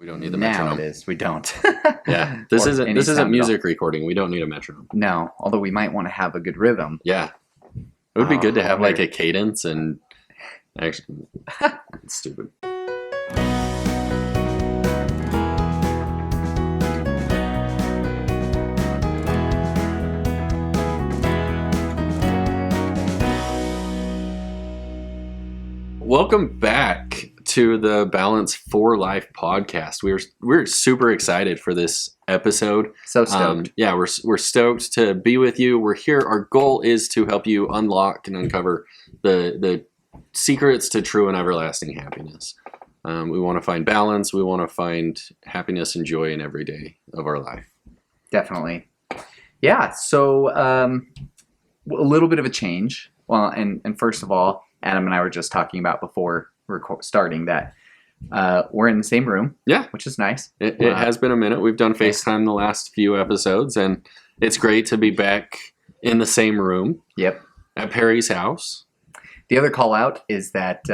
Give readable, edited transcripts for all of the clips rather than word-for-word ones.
don't need the Now metronome. it is. We don't. Yeah, this Or isn't any sound at all. music recording. We don't need a metronome. No, although we might want to have a good rhythm. Yeah, it would be good to have like wonder. a cadence and actually, it's stupid. Welcome back to the Balance for Life podcast. We're super excited for this episode. So stoked. Yeah, we're stoked to be with you. We're here. Our goal is to help you unlock and uncover the secrets to true and everlasting happiness. We want to find balance. We want to find happiness and joy in every day of our life. Definitely. Yeah. So a little bit of a change. Well, and first of all, Adam and I were just talking about before starting that we're in the same room. Yeah. Which is nice. It has been a minute. We've done FaceTime the last few episodes, and it's great to be back in the same room. Yep. At Perry's house. The other call out is that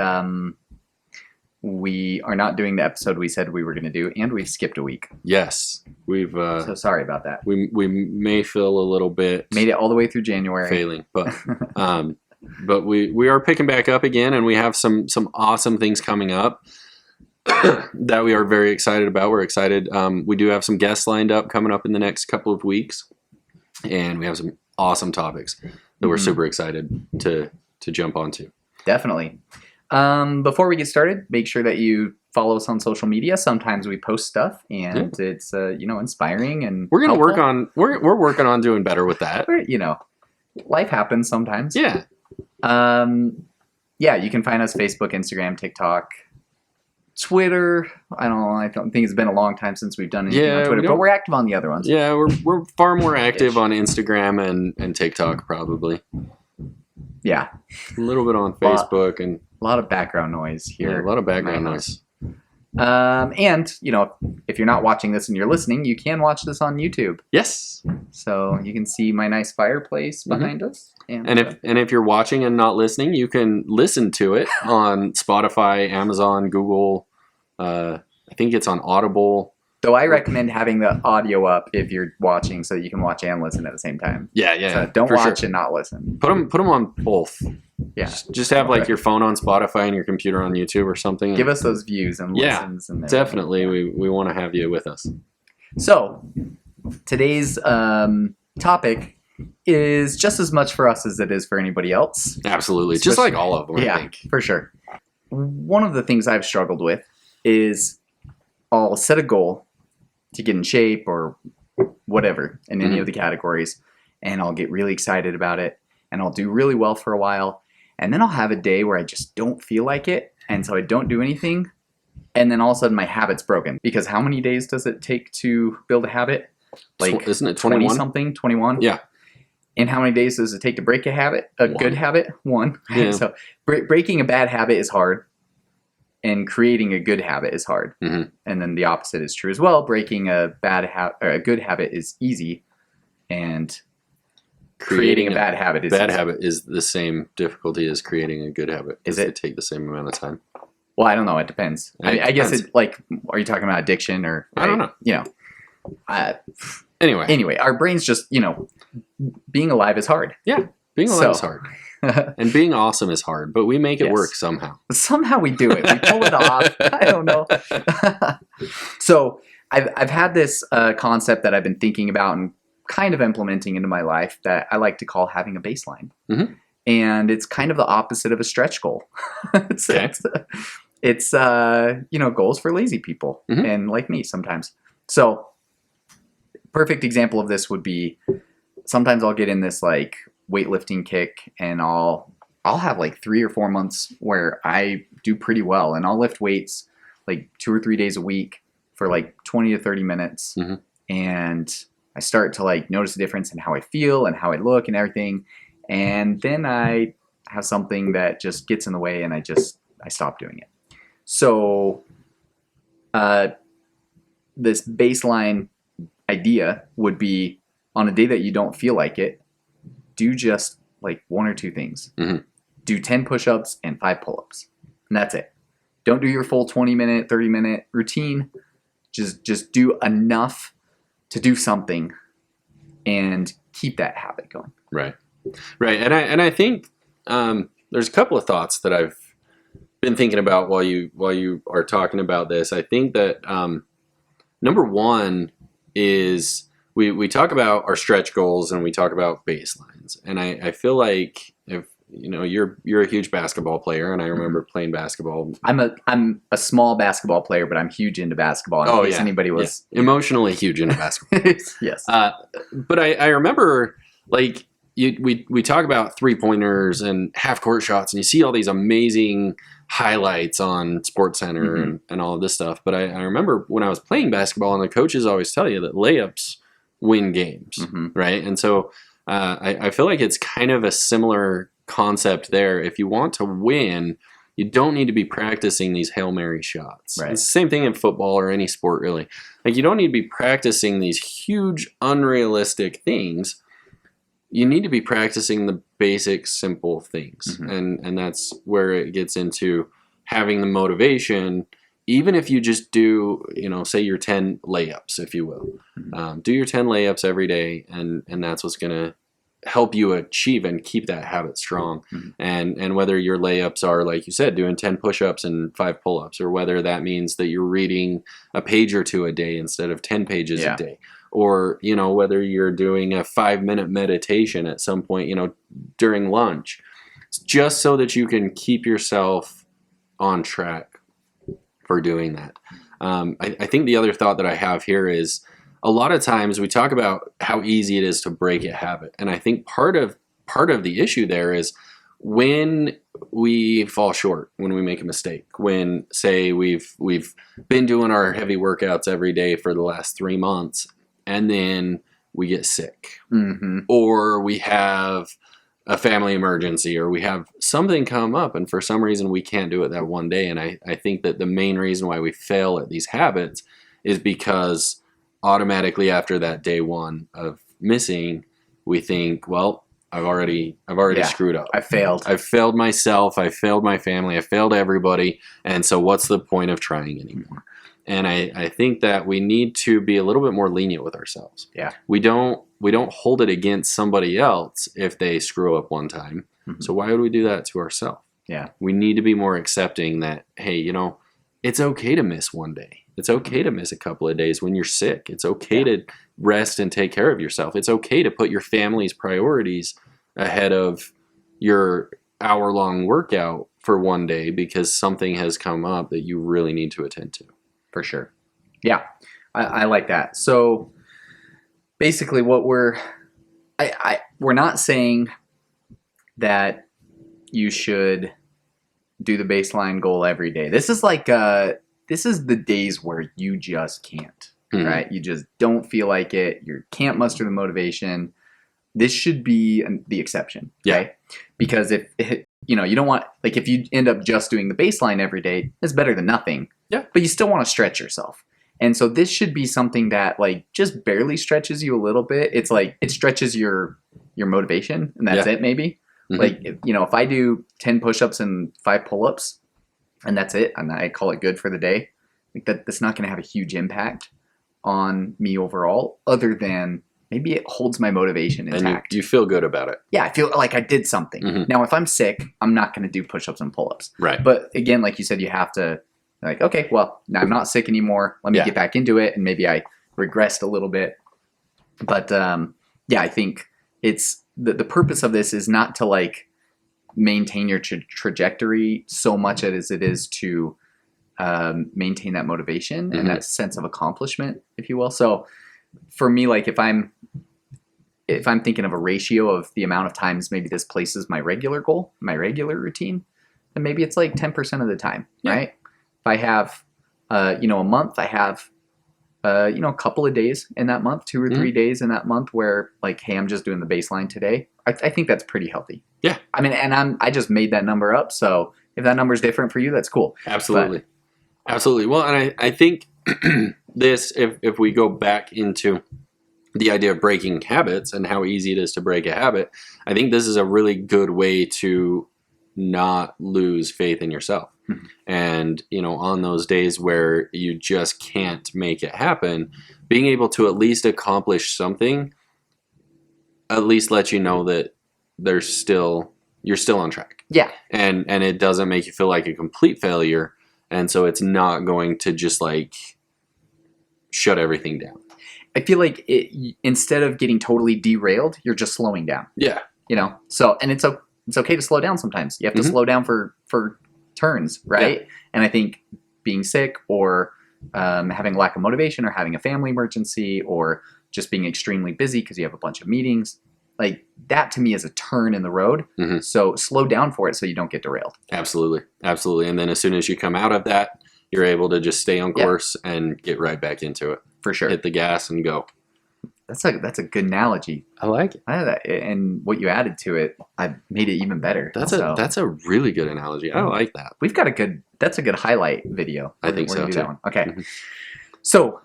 we are not doing the episode we said we were going to do, and we've skipped a week. Yes. We've So sorry about that. we may feel a little bit Made it all the way through January. failing, but we are picking back up again, and we have some awesome things coming up that we are very excited about. We're excited. We do have some guests lined up coming up in the next couple of weeks, and we have some awesome topics that we're super excited to jump onto. Definitely. Before we get started, make sure that you follow us on social media. Sometimes we post stuff, and it's inspiring, and We're gonna work helpful. on we're working on doing better with that. Life happens sometimes. Yeah. Yeah, you can find us Facebook, Instagram, TikTok, Twitter. I don't think it's been a long time since we've done anything on Twitter, but we're active on the other ones. Yeah, we're far more active on Instagram and TikTok probably. Yeah. A little bit on Facebook and A lot of background noise here. a lot of background in my noise. house. And, if you're not watching this and you're listening, you can watch this on YouTube. Yes. So you can see my nice fireplace behind us. And if you're watching and not listening, you can listen to it on Spotify, Amazon, Google. I think it's on Audible. Though I recommend having the audio up if you're watching so that you can watch and listen at the same time. Yeah. So don't for watch sure. and not listen. Put them on both. Yeah. Just have like your phone on Spotify and your computer on YouTube or something. Give us those views and listens. And everything. Definitely. We want to have you with us. So today's topic is just as much for us as it is for anybody else. Absolutely. Just like all of them, I Yeah, think. for sure. One of the things I've struggled with is I'll set a goal to get in shape or whatever in any of the categories, and I'll get really excited about it, and I'll do really well for a while, and then I'll have a day where I just don't feel like it, and so I don't do anything, and then all of a sudden my habit's broken. Because how many days does it take to build a habit? Like, isn't it 21? 20-something? 21? Yeah. And how many days does it take to break a habit? A good habit? 1. Yeah. So breaking a bad habit is hard, and creating a good habit is hard. Mhm. And then the opposite is true as well. Breaking a a good habit is easy, and creating a bad habit is bad easy. habit is the same difficulty as creating a good habit. Is Does it? take the same amount of time? Well, I don't know. It depends. I guess depends. are you talking about addiction or? I don't know. Anyway, our brains just being alive is hard. Being alive So- is hard. And being awesome is hard, but we make it Yes. work somehow. Somehow we do it. We pull it off. I don't know. So I've had this concept that I've been thinking about and kind of implementing into my life that I like to call having a baseline. Mhm. And it's kind of the opposite of a stretch goal. It's goals for lazy people Mhm. and like me sometimes. So perfect example of this would be sometimes I'll get in this like weightlifting kick, and I'll have like 3 or 4 months where I do pretty well, and I'll lift weights like 2 or 3 days a week for like 20 to 30 minutes. Mhm. And I start to like notice a difference in how I feel and how I look and everything. And then I have something that just gets in the way, and I stop doing it. So this baseline idea would be, on a day that you don't feel like it, do just like 1 or 2 things. Mhm. Do 10 push-ups and 5 pull-ups. And that's it. Don't do your full 20-minute, 30-minute routine. Just do enough to do something and keep that habit going. Right. And I think there's a couple of thoughts that I've been thinking about while you are talking about this. I think that number one is we talk about our stretch goals and we talk about baselines, and I feel like if you're a huge basketball player, and I remember playing basketball. I'm a small basketball player, but I'm huge into basketball. In case anybody was emotionally huge into basketball. Yes. But I remember like we talk about 3-pointers and half court shots, and you see all these amazing highlights on SportsCenter and all of this stuff. But I remember when I was playing basketball, and the coaches always tell you that layups win games, right? And so I feel like it's kind of a similar concept there. If you want to win, you don't need to be practicing these Hail Mary shots. Right. It's the same thing in football or any sport, really. Like, you don't need to be practicing these huge, unrealistic things. You need to be practicing the basic, simple things. And that's where it gets into having the motivation. Even if you just do, say your 10 layups, if you will. Do your 10 layups every day, and that's what's going to help you achieve and keep that habit strong. And whether your layups are, like you said, doing 10 push-ups and 5 pull-ups, or whether that means that you're reading a page or two a day instead of 10 pages a day, or whether you're doing a 5-minute meditation at some point during lunch, just so that you can keep yourself on track for doing that. I think the other thought that I have here is, a lot of times we talk about how easy it is to break a habit. And I think part of the issue there is when we fall short, when we make a mistake, when, say, we've been doing our heavy workouts every day for the last 3 months, and then we get sick, or we have a family emergency, or we have something come up, and for some reason we can't do it that one day. And I think that the main reason why we fail at these habits is because automatically after that day one of missing, we think, well, I've already screwed up. I've failed myself. I failed my family. I failed everybody. And so what's the point of trying anymore? And I think that we need to be a little bit more lenient with ourselves. Yeah. We don't hold it against somebody else if they screw up one time. So why would we do that to ourselves? Yeah. We need to be more accepting that, hey, it's okay to miss one day. It's okay to miss a couple of days when you're sick. It's okay to rest and take care of yourself. It's okay to put your family's priorities ahead of your hour-long workout for one day because something has come up that you really need to attend to. For sure. Yeah, I like that. So basically what we're not saying that you should do the baseline goal every day. This is like this is the days where you just can't, right? You just don't feel like it. You can't muster the motivation. This should be the exception, okay? Because if you don't want, like, if you end up just doing the baseline every day, it's better than nothing. Yeah. But you still want to stretch yourself. And so this should be something that, like, just barely stretches you a little bit. It's like it stretches your motivation, and that's it, maybe. Like, if I do 10 push-ups and 5 pull-ups, and that's it, and I call it good for the day, like that's not going to have a huge impact on me overall, other than maybe it holds my motivation intact. And you feel good about it. Yeah, I feel like I did something. Now, if I'm sick, I'm not going to do push-ups and pull-ups. Right. But again, like you said, you have to, like, okay, well, now I'm not sick anymore. Let me get back into it, and maybe I regressed a little bit. But I think it's the purpose of this is not to, like, maintain your trajectory so much as it is to maintain that motivation and that sense of accomplishment, if you will. So for me, like, if I'm thinking of a ratio of the amount of times maybe this places my regular goal, my regular routine, then maybe it's like 10% of the time, right? If I have, a month, I have, a couple of days in that month, 2 or 3 days in that month where, like, hey, I'm just doing the baseline today. I think that's pretty healthy. Yeah. I mean, and I just made that number up. So if that number is different for you, that's cool. Absolutely. Absolutely. Well, and I think this, if we go back into the idea of breaking habits and how easy it is to break a habit, I think this is a really good way to not lose faith in yourself. Mhm. And, on those days where you just can't make it happen, being able to at least accomplish something, at least let you know that you're still on track. Yeah. And it doesn't make you feel like a complete failure. And so it's not going to just like shut everything down. I feel like instead of getting totally derailed, you're just slowing down. Yeah. So, and it's okay to slow down sometimes. You have to Mhm. slow down for turns, right? Yeah. And I think being sick or having a lack of motivation or having a family emergency or just being extremely busy because you have a bunch of meetings, like that to me is a turn in the road. Mhm. So slow down for it so you don't get derailed. Absolutely. Absolutely. And then as soon as you come out of that, you're able to just stay on Yeah. course and get right back into it. For sure. Hit the gas and go. That's a good analogy. I like it. And what you added to it, I made it even better. That's a really good analogy. I like that. We've got that's a good highlight video. I think We're so, gonna do too. that one. Okay. Mhm. So,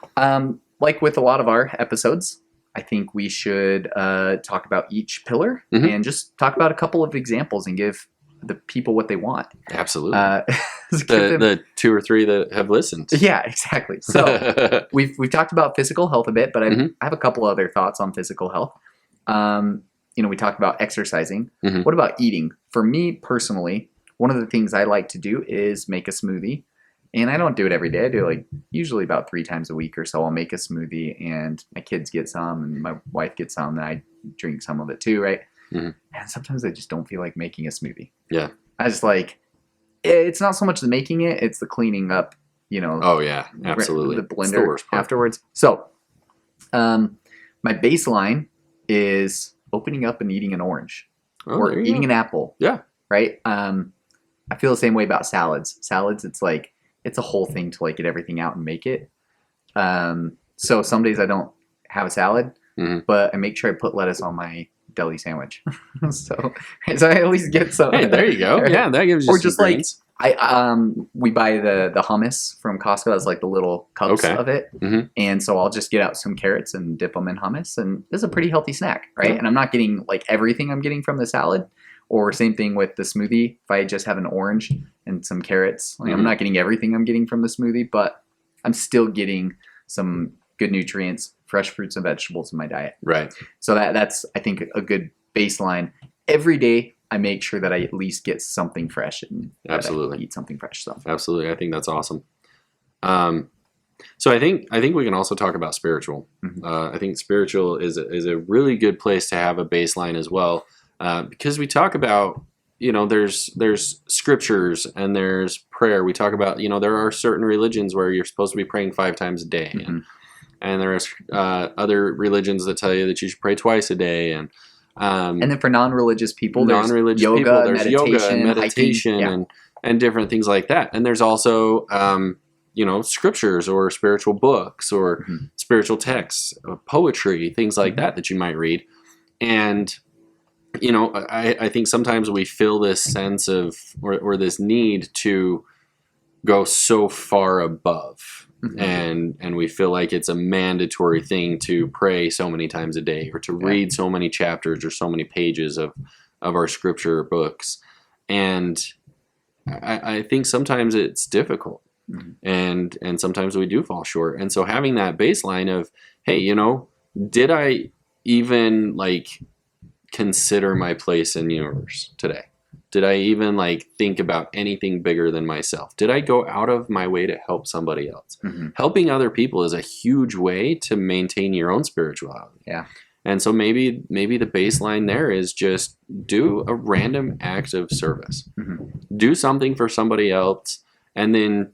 like with a lot of our episodes, I think we should talk about each pillar Mhm. and just talk about a couple of examples and give the people what they want. Absolutely. Give them- The 2 or 3 that have listened. yeah, exactly. So we've talked about physical health a bit, but Mhm. I have a couple other thoughts on physical health. We talked about exercising. Mhm. What about eating? For me personally, one of the things I like to do is make a smoothie. And I don't do it every day. I do like usually about 3 times a week or so. I'll make a smoothie and my kids get some and my wife gets some and I drink some of it too, right? Mhm. And sometimes I just don't feel like making a smoothie. Yeah. I just it's not so much the making it, it's the cleaning up, Oh yeah, absolutely. the It's blender worst part. afterwards. So, my baseline is opening up and eating an orange Oh, or there you eating go. an apple. Yeah. Right. I feel the same way about salads. Salads, it's a whole thing to get everything out and make it. So some days I don't have a salad, Mhm. but I make sure I put lettuce on my deli sandwich. so I at least get some. Hey, there you go. Right? Yeah, that gives you Or some just greens. we buy the hummus from Costco as the little cups Okay. of it, Mhm. and so I'll just get out some carrots and dip them in hummus, and it's a pretty healthy snack, right? Yeah. And I'm not getting everything I'm getting from the salad, or same thing with the smoothie. If I just have an orange and some carrots, I'm Mhm. not getting everything I'm getting from the smoothie, but I'm still getting some good nutrients, fresh fruits and vegetables in my diet. Right. So that's I think a good baseline. Every day I make sure that I at least get something fresh and that I Absolutely. eat something fresh. So Absolutely. I think that's awesome. So I think we can also talk about spiritual. Mhm. I think spiritual is a really good place to have a baseline as well, because we talk about there's scriptures and there's prayer. We talk about there are certain religions where you're supposed to be praying 5 times a day, Mhm. and there's other religions that tell you that you should pray twice a day, and and then for non-religious people, there's non-religious yoga, people, there's meditation, yoga and meditation hiking. and different things like that. And there's also scriptures or spiritual books or Mhm. spiritual texts, poetry, things like Mhm. that you might read. And I think sometimes we feel this sense of or this need to go so far above. Mhm. And we feel like it's a mandatory thing to pray so many times a day or to Yeah. read so many chapters or so many pages of our scripture books. And I think sometimes it's difficult. Mhm. And sometimes we do fall short. And so having that baseline of, hey, did I even consider my place in the universe today? Did I even think about anything bigger than myself? Did I go out of my way to help somebody else? Mhm. Helping other people is a huge way to maintain your own spirituality. Yeah. And so maybe the baseline there is just do a random act of service. Mhm. Do something for somebody else and then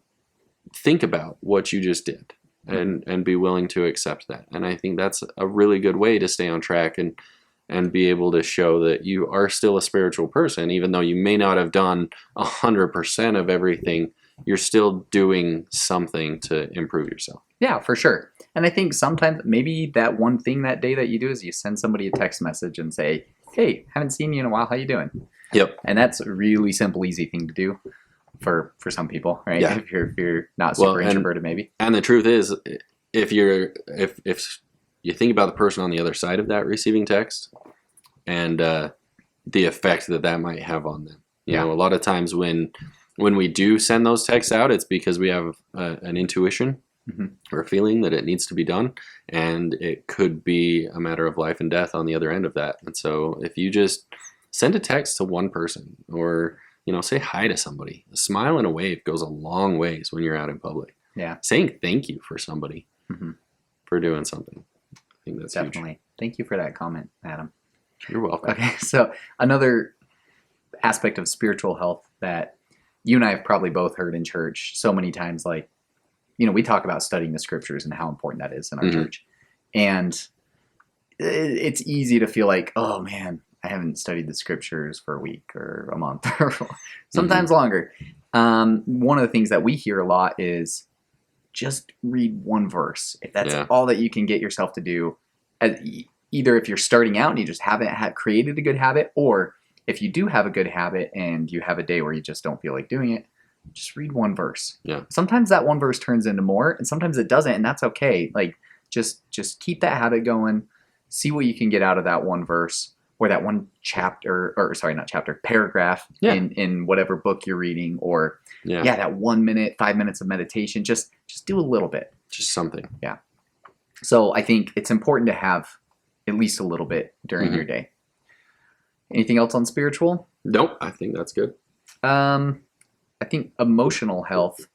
think about what you just did and be willing to accept that. And I think that's a really good way to stay on track and be able to show that you are still a spiritual person, even though you may not have done 100% of everything. You're still doing something to improve yourself. Yeah, for sure. And I think sometimes maybe that one thing that day that you do is you send somebody a text message and say, "Hey, haven't seen you in a while. How you doing?" Yep. And that's a really simple, easy thing to do for some people, right? Yeah. If you're not super Well, and- introverted, maybe. And the truth is, if you think about the person on the other side of that receiving text and the effect that might have on them, You know, a lot of times when we do send those texts out, it's because we have an intuition or a feeling that it needs to be done, and it could be a matter of life and death on the other end of that. And so if you just send a text to one person, or say hi to somebody, a smile and a wave goes a long ways when you're out in public. Yeah. Saying thank you for somebody for doing something, I think that's Definitely. huge. Thank you for that comment, Adam. You're welcome. Okay, so another aspect of spiritual health that you and I have probably both heard in church so many times, like, we talk about studying the scriptures and how important that is in our church. And it's easy to feel like, oh man, I haven't studied the scriptures for a week or a month or sometimes longer. One of the things that we hear a lot is just read one verse. If that's all that you can get yourself to do, either if you're starting out and you just haven't created a good habit, or if you do have a good habit and you have a day where you just don't feel like doing it, just read one verse. Yeah. Sometimes that one verse turns into more, and sometimes it doesn't, and that's okay. Like, just keep that habit going. See what you can get out of that one verse, or that one chapter, or sorry, not chapter, paragraph in whatever book you're reading, or that 1 minute, 5 minutes of meditation. Just do a little bit. Just something. Yeah. So I think it's important to have at least a little bit during your day. Anything else on spiritual? Nope. I think that's good. I think emotional health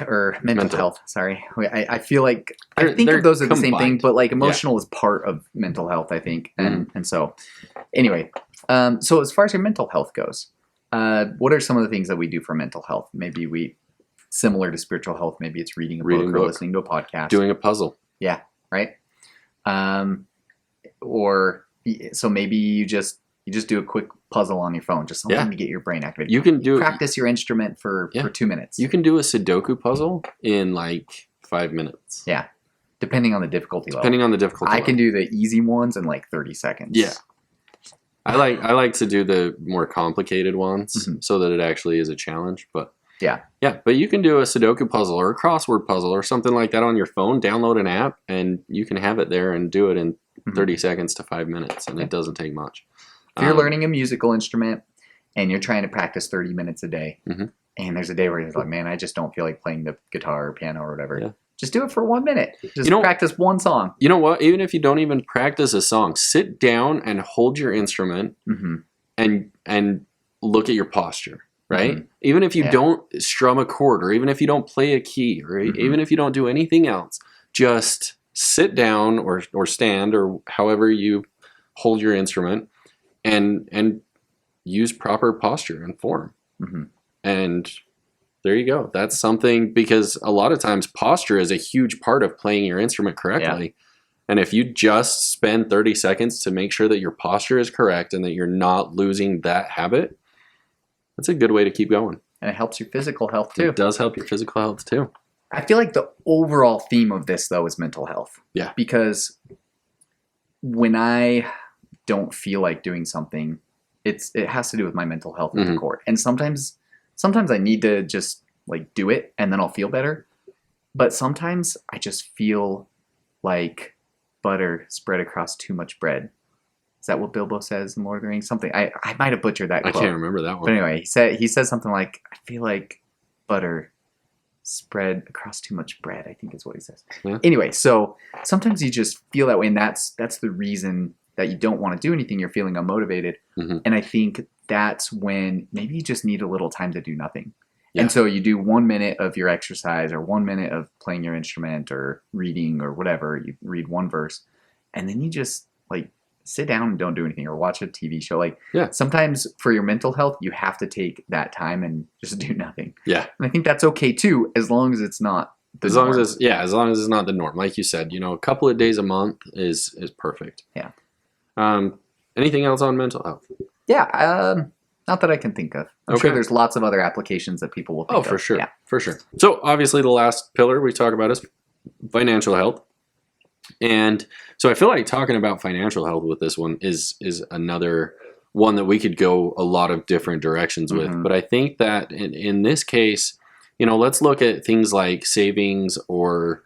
or mental health. Sorry. I feel like I think of those as the same thing, but like emotional is part of mental health, I think. And so anyway, so as far as your mental health goes, what are some of the things that we do for mental health? Maybe similar to spiritual health, maybe it's reading a book or listening to a podcast. Doing a puzzle. Yeah. Right. Or so maybe you just do a quick puzzle on your phone, just something to get your brain activated. You can practice your instrument for 2 minutes. You can do a Sudoku puzzle in like 5 minutes. Yeah. Depending on the difficulty level. I can do the easy ones in like 30 seconds. Yeah. I like to do the more complicated ones so that it actually is a challenge. But but you can do a Sudoku puzzle or a crossword puzzle or something like that on your phone. Download an app and you can have it there and do it in 30 seconds to 5 minutes, and it doesn't take much. If you're learning a musical instrument and you're trying to practice 30 minutes a day, and there's a day where you're like, man, I just don't feel like playing the guitar or piano or whatever. Just do it for 1 minute. Just practice one song. You know what? Even if you don't even practice a song, sit down and hold your instrument and look at your posture, right? Even if you don't strum a chord, or even if you don't play a key, or even if you don't do anything else, just sit down or stand or however you hold your instrument and use proper posture and form. And there you go. That's something, because a lot of times posture is a huge part of playing your instrument correctly. And if you just spend 30 seconds to make sure that your posture is correct and that you're not losing that habit, that's a good way to keep going. And it helps your physical health too. It does help your physical health too. I feel like the overall theme of this, though, is mental health. Yeah. Because when I don't feel like doing something, it has to do with my mental health at the core. And sometimes I need to just like do it and then I'll feel better. But sometimes I just feel like butter spread across too much bread. Is that what Bilbo says in Lord of the Rings? Something I might have butchered that quote. I can't remember that one. But anyway, he says something like, I feel like butter spread across too much bread, I think is what he says. Yeah. Anyway, so sometimes you just feel that way, and that's the reason that you don't want to do anything. You're feeling unmotivated. And I think that's when maybe you just need a little time to do nothing. And so you do 1 minute of your exercise or 1 minute of playing your instrument or reading or whatever. You read one verse, and then you just like sit down and don't do anything, or watch a TV show. Like sometimes for your mental health, you have to take that time and just do nothing. Yeah. And I think that's okay too, as long as it's not the norm. As long as it's not the norm. Like you said, a couple of days a month is perfect. Yeah. Anything else on mental health? Yeah. Not that I can think of. I'm sure there's lots of other applications that people will think of. For sure. Yeah. For sure. So obviously the last pillar we talk about is financial health. And so I feel like talking about financial health with this one is another one that we could go a lot of different directions with. But I think that in this case, let's look at things like savings or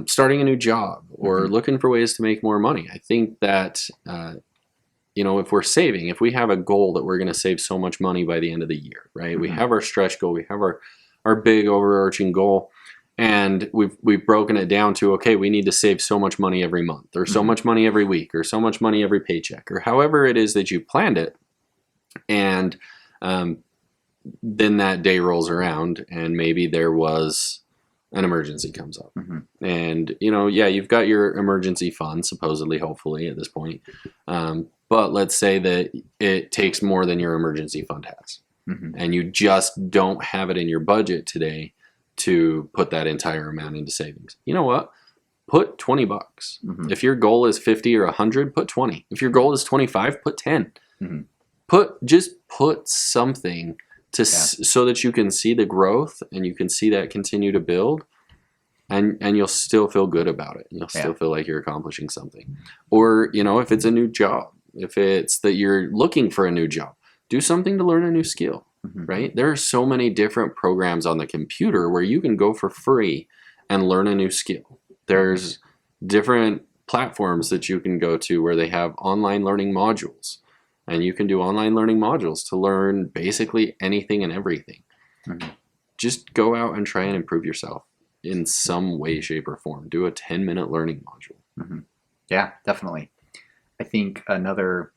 starting a new job or looking for ways to make more money. I think that if we're saving, if we have a goal that we're going to save so much money by the end of the year, right? We Mhm. have our stretch goal, we have our big overarching goal, and we've broken it down to, okay, we need to save so much money every month, or so Mhm. much money every week, or so much money every paycheck, or however it is that you planned it. And then that day rolls around, and maybe there was an emergency comes up. Mhm. And, you've got your emergency fund, supposedly, hopefully, at this point. But let's say that it takes more than your emergency fund has, Mhm. and you just don't have it in your budget today to put that entire amount into savings. You know what? Put $20. Mhm. If your goal is 50 or 100, put 20. If your goal is 25, put 10. Mhm. Just put something so that you can see the growth and you can see that continue to build, and you'll still feel good about it. You'll still feel like you're accomplishing something. Or, if it's a new job, if it's that you're looking for a new job, do something to learn a new skill, Mhm. right? There are so many different programs on the computer where you can go for free and learn a new skill. There's different platforms that you can go to where they have online learning modules, and you can do online learning modules to learn basically anything and everything. Mhm. Just go out and try and improve yourself in some way, shape, or form. Do a 10-minute learning module. Mhm. Yeah, definitely. I think another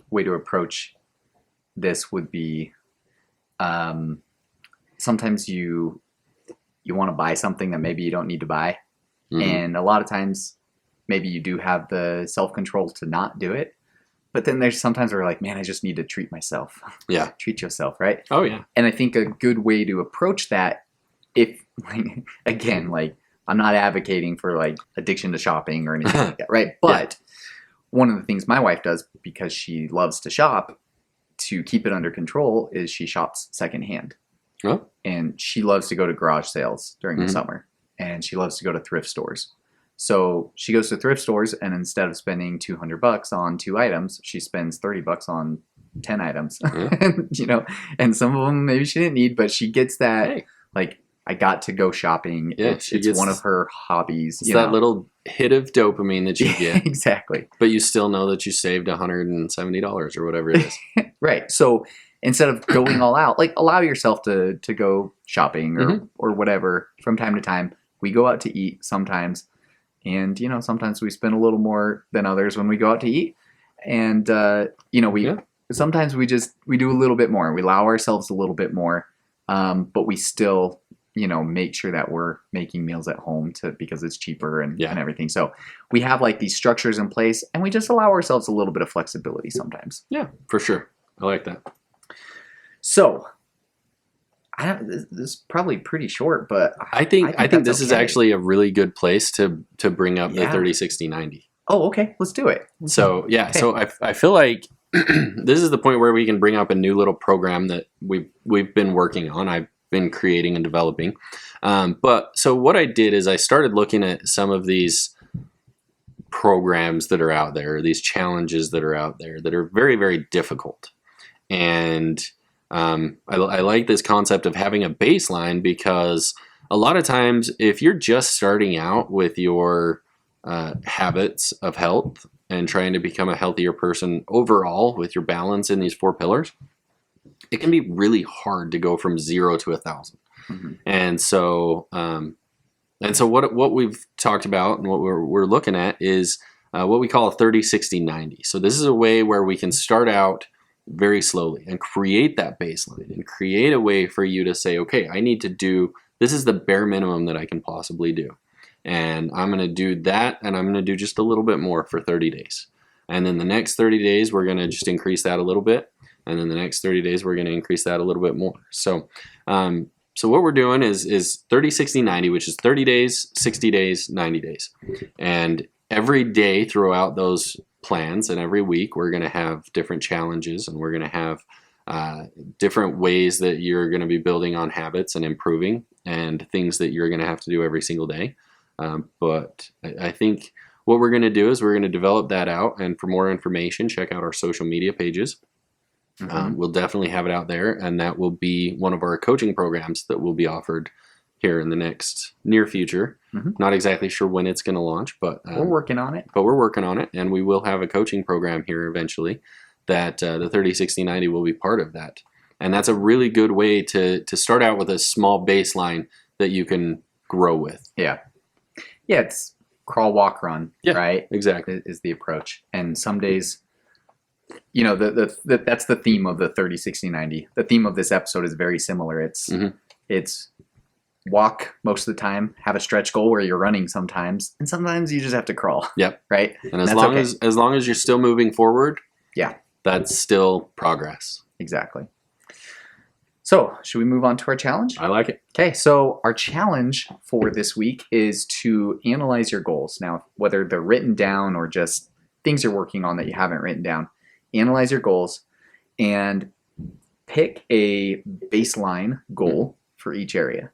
way to approach this would be, sometimes you want to buy something that maybe you don't need to buy, Mhm. and a lot of times maybe you do have the self-control to not do it, but then there's sometimes where you're like, man, I just need to treat myself. Yeah. Treat yourself, right? Oh, yeah. And I think a good way to approach that, if again, like, I'm not advocating for like addiction to shopping or anything like that, right? But one of the things my wife does, because she loves to shop, to keep it under control, is she shops secondhand. Oh. And she loves to go to garage sales during the Mhm. summer, and she loves to go to thrift stores. So she goes to thrift stores, and instead of spending $200 on 2 items, she spends $30 on 10 items. Yeah. And some of them maybe she didn't need, but she gets that, Hey. like, I got to go shopping. Yeah, it's she gets- one of her hobbies. It's that little hit of dopamine that you get, Exactly. but you still know that you saved $170 or whatever it is. Right. So instead of going all out, like, allow yourself to go shopping or whatever from time to time. We go out to eat sometimes, and sometimes we spend a little more than others when we go out to eat, and sometimes we do a little bit more. We allow ourselves a little bit more, but we still make sure that we're making meals at home because it's cheaper and everything. So we have like these structures in place, and we just allow ourselves a little bit of flexibility sometimes. Yeah, for sure. I like that. So this is probably pretty short, but I think that's this is okay. actually a really good place to bring up the 30, 60, 90. Oh, okay. Let's do it. So yeah, Okay. so I feel like this is the point where we can bring up a new little program that we've been working on. I've been creating and developing. But so what I did is I started looking at some of these programs that are out there, these challenges that are out there that are very, very difficult. And I like this concept of having a baseline, because a lot of times if you're just starting out with your habits of health and trying to become a healthier person overall with your balance in these 4 pillars, it can be really hard to go from 0 to 1,000. Mhm. And so what we've talked about and what we're looking at is what we call a 30, 60, 90. So this is a way where we can start out very slowly and create that baseline and create a way for you to say, okay, this is the bare minimum that I can possibly do. And I'm going to do that, and I'm going to do just a little bit more for 30 days. And then the next 30 days, we're going to just increase that a little bit. And then the next 30 days, we're going to increase that a little bit more. So what we're doing is 30, 60, 90, which is 30 days, 60 days, 90 days. And every day throughout those plans and every week, we're going to have different challenges, and we're going to have different ways that you're going to be building on habits and improving, and things that you're going to have to do every single day. But I think what we're going to do is we're going to develop that out. And for more information, check out our social media pages. Mhm. We'll definitely have it out there, and that will be one of our coaching programs that will be offered here in the next near future. Mhm. Not exactly sure when it's going to launch, but We're working on it. we're working on it, and we will have a coaching program here eventually that the 30-60-90 will be part of that. And that's a really good way to start out with a small baseline that you can grow with. Yeah, it's crawl, walk, run, Yeah. right? Exactly. Is the approach. And some days, that's the theme of the 30-60-90. The theme of this episode is very similar. It's walk most of the time, have a stretch goal where you're running sometimes, and sometimes you just have to crawl. Yep. Right? And as That's long okay. as long as you're still moving forward, Yeah. that's still progress. Exactly. So, should we move on to our challenge? I like it. Okay, so our challenge for this week is to analyze your goals. Now, whether they're written down or just things you're working on that you haven't written down, analyze your goals and pick a baseline goal for each area,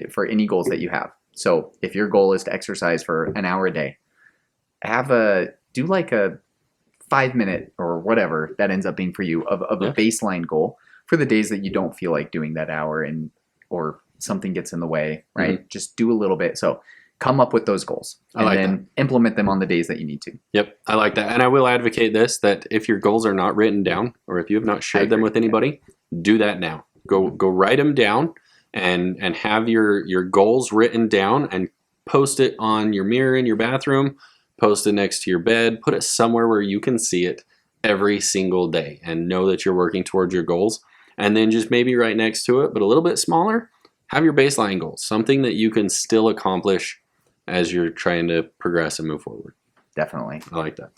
for any goals that you have. So, if your goal is to exercise for an hour a day, do like a 5-minute or whatever that ends up being for you of a baseline goal for the days that you don't feel like doing that hour or something gets in the way, right? Just do a little bit. So come up with those goals I like then implement them on the days that you need to. Yep, I like that. And I will advocate this, that if your goals are not written down or if you have not shared them agree, with anybody, do that now. Go write them down and have your goals written down and post it on your mirror in your bathroom, post it next to your bed, put it somewhere where you can see it every single day and know that you're working towards your goals. And then just maybe right next to it, but a little bit smaller, have your baseline goals, something that you can still accomplish as you're trying to progress and move forward. Definitely. I like that.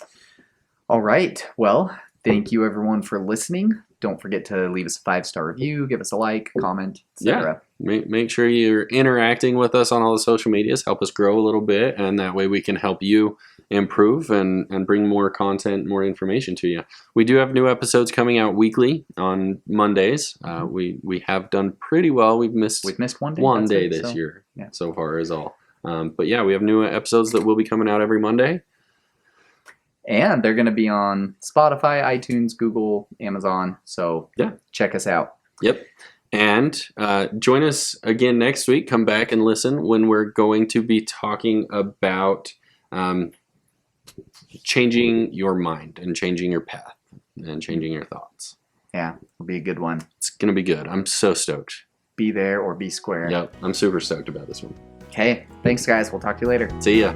All right. Well, thank you everyone for listening. Don't forget to leave us a 5-star review, give us a like, comment, etc. Make sure you're interacting with us on all the social medias. Help us grow a little bit, and that way we can help you improve and bring more content, more information to you. We do have new episodes coming out weekly on Mondays. We have done pretty well. We've missed one day. one day it, this so, year yeah. so far is all. But yeah, we have new episodes that will be coming out every Monday. And they're going to be on Spotify, iTunes, Google, Amazon. So check us out. Yep. And join us again next week. Come back and listen when we're going to be talking about changing your mind and changing your path and changing your thoughts. Yeah, it'll be a good one. It's going to be good. I'm so stoked. Be there or be square. Yep. I'm super stoked about this one. Okay. Thanks, guys. We'll talk to you later. See ya.